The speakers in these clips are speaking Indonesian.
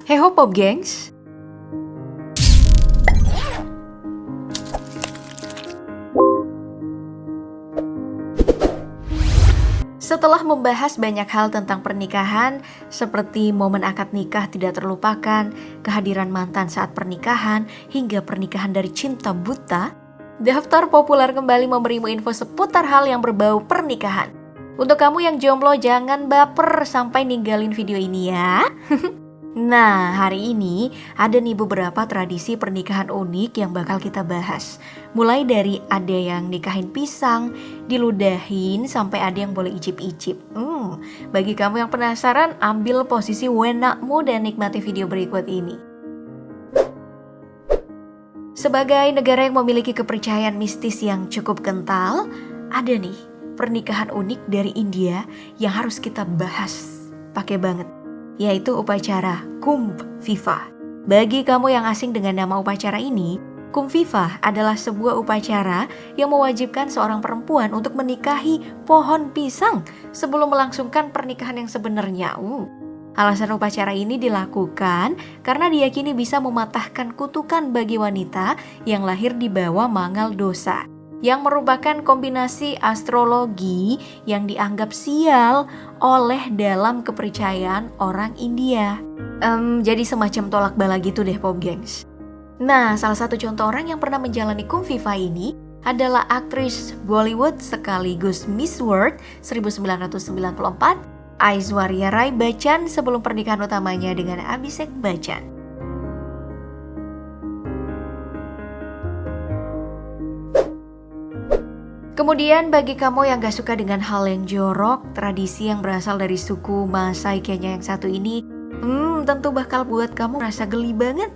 Hey ho Pop Gengs. Setelah membahas banyak hal tentang pernikahan, seperti momen akad nikah tidak terlupakan, kehadiran mantan saat pernikahan, hingga pernikahan dari cinta buta, Daftar Populer kembali memberimu info seputar hal yang berbau pernikahan. Untuk kamu yang jomblo, jangan baper sampai ninggalin video ini ya. Nah, hari ini ada nih beberapa tradisi pernikahan unik yang bakal kita bahas. Mulai dari ada yang nikahin pisang, diludahin, sampai ada yang boleh icip-icip. Bagi kamu yang penasaran, ambil posisi wenakmu dan nikmati video berikut ini. Sebagai negara yang memiliki kepercayaan mistis yang cukup kental, ada nih pernikahan unik dari India yang harus kita bahas. Pakai banget. Yaitu upacara Kumbh Vivah. Bagi kamu yang asing dengan nama upacara ini, Kumbh Vivah adalah sebuah upacara yang mewajibkan seorang perempuan untuk menikahi pohon pisang sebelum melangsungkan pernikahan yang sebenarnya. Alasan upacara ini dilakukan karena diyakini bisa mematahkan kutukan bagi wanita yang lahir di bawah mangal dosa, yang merupakan kombinasi astrologi yang dianggap sial oleh dalam kepercayaan orang India. Jadi semacam tolak bala gitu deh Pop Gengs. Nah, salah satu contoh orang yang pernah menjalani Kumbh Vivah ini adalah aktris Bollywood sekaligus Miss World 1994, Aishwarya Rai Bachchan sebelum pernikahan utamanya dengan Abhishek Bachchan. Kemudian bagi kamu yang gak suka dengan hal yang jorok, tradisi yang berasal dari suku Maasai Kenya yang satu ini, tentu bakal buat kamu rasa geli banget.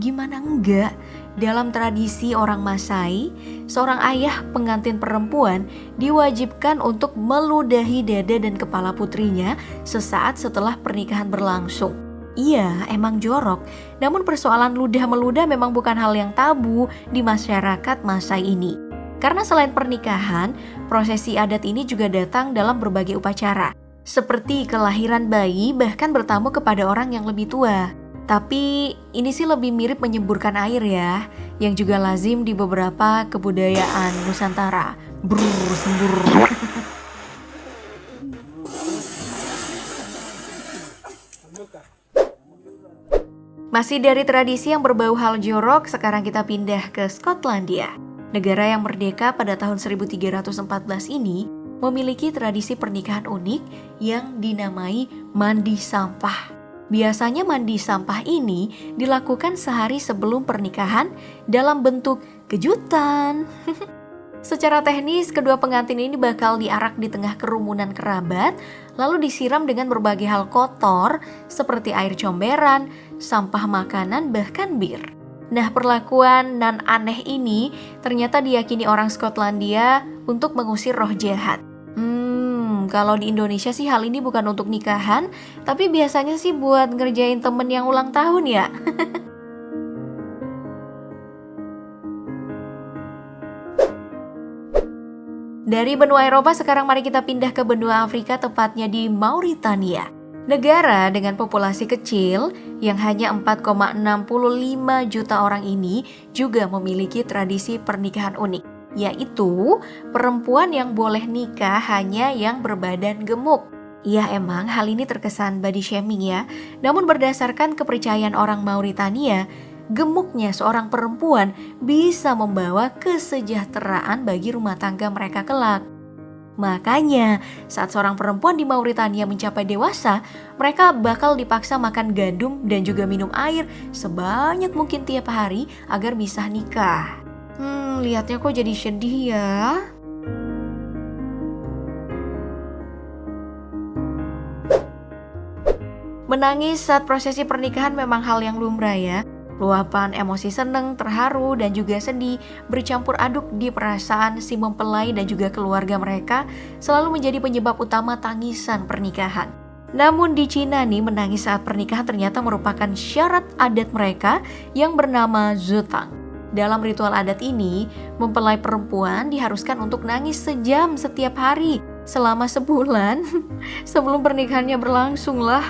Gimana enggak, dalam tradisi orang Maasai, seorang ayah pengantin perempuan diwajibkan untuk meludahi dada dan kepala putrinya sesaat setelah pernikahan berlangsung. Iya, emang jorok, namun persoalan ludah-meludah memang bukan hal yang tabu di masyarakat Maasai ini. Karena selain pernikahan, prosesi adat ini juga datang dalam berbagai upacara, seperti kelahiran bayi, bahkan bertamu kepada orang yang lebih tua. Tapi ini sih lebih mirip menyemburkan air ya, yang juga lazim di beberapa kebudayaan Nusantara. Sembur. Masih dari tradisi yang berbau hal jorok, sekarang kita pindah ke Skotlandia. Negara yang merdeka pada tahun 1314 ini memiliki tradisi pernikahan unik yang dinamai mandi sampah. Biasanya mandi sampah ini dilakukan sehari sebelum pernikahan dalam bentuk kejutan. Secara teknis, kedua pengantin ini bakal diarak di tengah kerumunan kerabat, lalu disiram dengan berbagai hal kotor seperti air comberan, sampah makanan, bahkan bir. Nah, perlakuan nan aneh ini ternyata diyakini orang Skotlandia untuk mengusir roh jahat. Kalau di Indonesia sih hal ini bukan untuk nikahan, tapi biasanya sih buat ngerjain temen yang ulang tahun ya. Dari benua Eropa, sekarang mari kita pindah ke benua Afrika, tepatnya di Mauritania. Negara dengan populasi kecil yang hanya 4,65 juta orang ini juga memiliki tradisi pernikahan unik, yaitu perempuan yang boleh nikah hanya yang berbadan gemuk. Ya emang hal ini terkesan body shaming ya, namun berdasarkan kepercayaan orang Mauritania, gemuknya seorang perempuan bisa membawa kesejahteraan bagi rumah tangga mereka kelak. Makanya, saat seorang perempuan di Mauritania mencapai dewasa, mereka bakal dipaksa makan gandum dan juga minum air sebanyak mungkin tiap hari agar bisa nikah. Lihatnya kok jadi sedih ya. Menangis saat prosesi pernikahan memang hal yang lumrah ya. Luapan emosi seneng, terharu, dan juga sedih bercampur aduk di perasaan si mempelai dan juga keluarga mereka selalu menjadi penyebab utama tangisan pernikahan. Namun di Cina nih, menangis saat pernikahan ternyata merupakan syarat adat mereka yang bernama zutang. Dalam ritual adat ini, mempelai perempuan diharuskan untuk nangis sejam setiap hari selama sebulan sebelum pernikahannya berlangsung lah.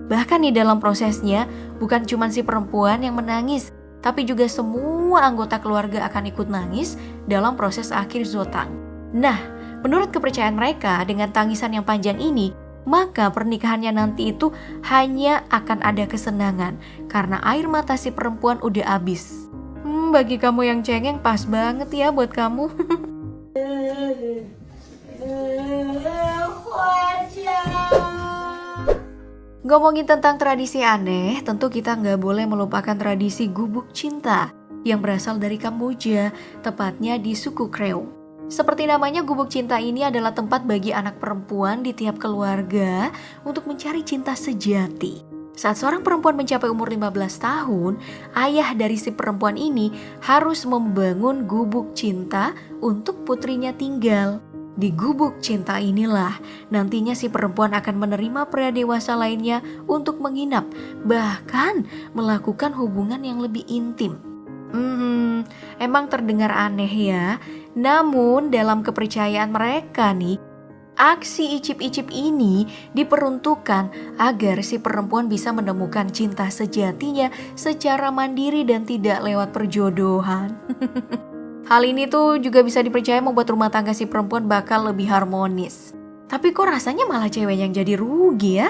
Bahkan di dalam prosesnya, bukan cuma si perempuan yang menangis, tapi juga semua anggota keluarga akan ikut nangis dalam proses akhir zotang. Nah, menurut kepercayaan mereka, dengan tangisan yang panjang ini, maka pernikahannya nanti itu hanya akan ada kesenangan karena air mata si perempuan udah habis. Bagi kamu yang cengeng, pas banget ya buat kamu. Ngomongin tentang tradisi aneh, tentu kita nggak boleh melupakan tradisi gubuk cinta yang berasal dari Kamboja, tepatnya di suku Kreo. Seperti namanya, gubuk cinta ini adalah tempat bagi anak perempuan di tiap keluarga untuk mencari cinta sejati. Saat seorang perempuan mencapai umur 15 tahun, ayah dari si perempuan ini harus membangun gubuk cinta untuk putrinya tinggal. Di gubuk cinta inilah nantinya si perempuan akan menerima pria dewasa lainnya untuk menginap, bahkan melakukan hubungan yang lebih intim. Emang terdengar aneh ya, namun dalam kepercayaan mereka nih, aksi icip-icip ini diperuntukkan agar si perempuan bisa menemukan cinta sejatinya secara mandiri dan tidak lewat perjodohan. Hal ini tuh juga bisa dipercaya membuat rumah tangga si perempuan bakal lebih harmonis. Tapi kok rasanya malah cewek yang jadi rugi ya?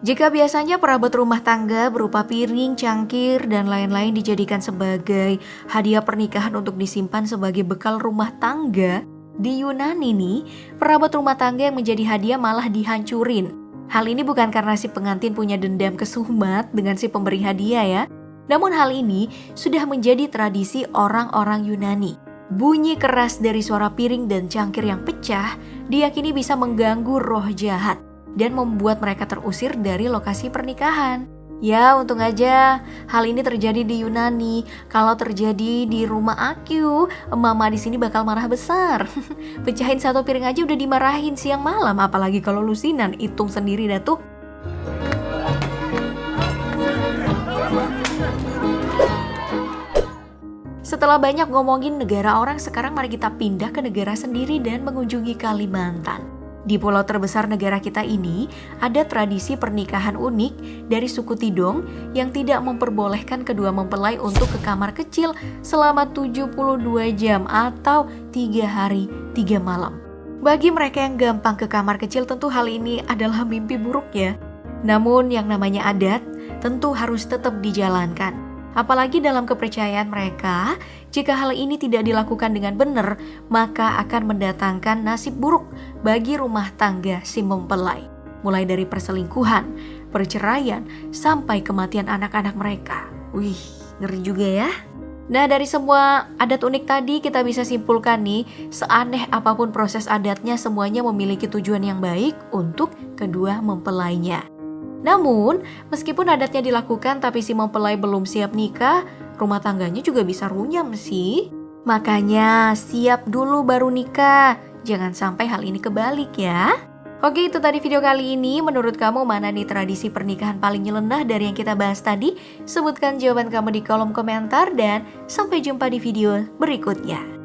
Jika biasanya perabot rumah tangga berupa piring, cangkir, dan lain-lain dijadikan sebagai hadiah pernikahan untuk disimpan sebagai bekal rumah tangga, di Yunani nih, perabot rumah tangga yang menjadi hadiah malah dihancurin. Hal ini bukan karena si pengantin punya dendam kesumat dengan si pemberi hadiah ya. Namun hal ini sudah menjadi tradisi orang-orang Yunani. Bunyi keras dari suara piring dan cangkir yang pecah diyakini bisa mengganggu roh jahat dan membuat mereka terusir dari lokasi pernikahan. Ya, untung aja hal ini terjadi di Yunani. Kalau terjadi di rumah aku, mama di sini bakal marah besar. Pecahin satu piring aja udah dimarahin siang malam, apalagi kalau lusinan, hitung sendiri dah tuh. Setelah banyak ngomongin negara orang, sekarang mari kita pindah ke negara sendiri dan mengunjungi Kalimantan. Di pulau terbesar negara kita ini, ada tradisi pernikahan unik dari suku Tidong yang tidak memperbolehkan kedua mempelai untuk ke kamar kecil selama 72 jam atau 3 hari 3 malam. Bagi mereka yang gampang ke kamar kecil, tentu hal ini adalah mimpi buruk ya. Namun yang namanya adat tentu harus tetap dijalankan. Apalagi dalam kepercayaan mereka, jika hal ini tidak dilakukan dengan benar, maka akan mendatangkan nasib buruk bagi rumah tangga si mempelai. Mulai dari perselingkuhan, perceraian, sampai kematian anak-anak mereka. Wih, ngeri juga ya. Nah, dari semua adat unik tadi kita bisa simpulkan nih, seaneh apapun proses adatnya, semuanya memiliki tujuan yang baik untuk kedua mempelainya. Namun, meskipun adatnya dilakukan tapi si mempelai belum siap nikah, rumah tangganya juga bisa runyam sih. Makanya siap dulu baru nikah. Jangan sampai hal ini kebalik ya. Oke, itu tadi video kali ini. Menurut kamu mana nih tradisi pernikahan paling nyeleneh dari yang kita bahas tadi? Sebutkan jawaban kamu di kolom komentar dan sampai jumpa di video berikutnya.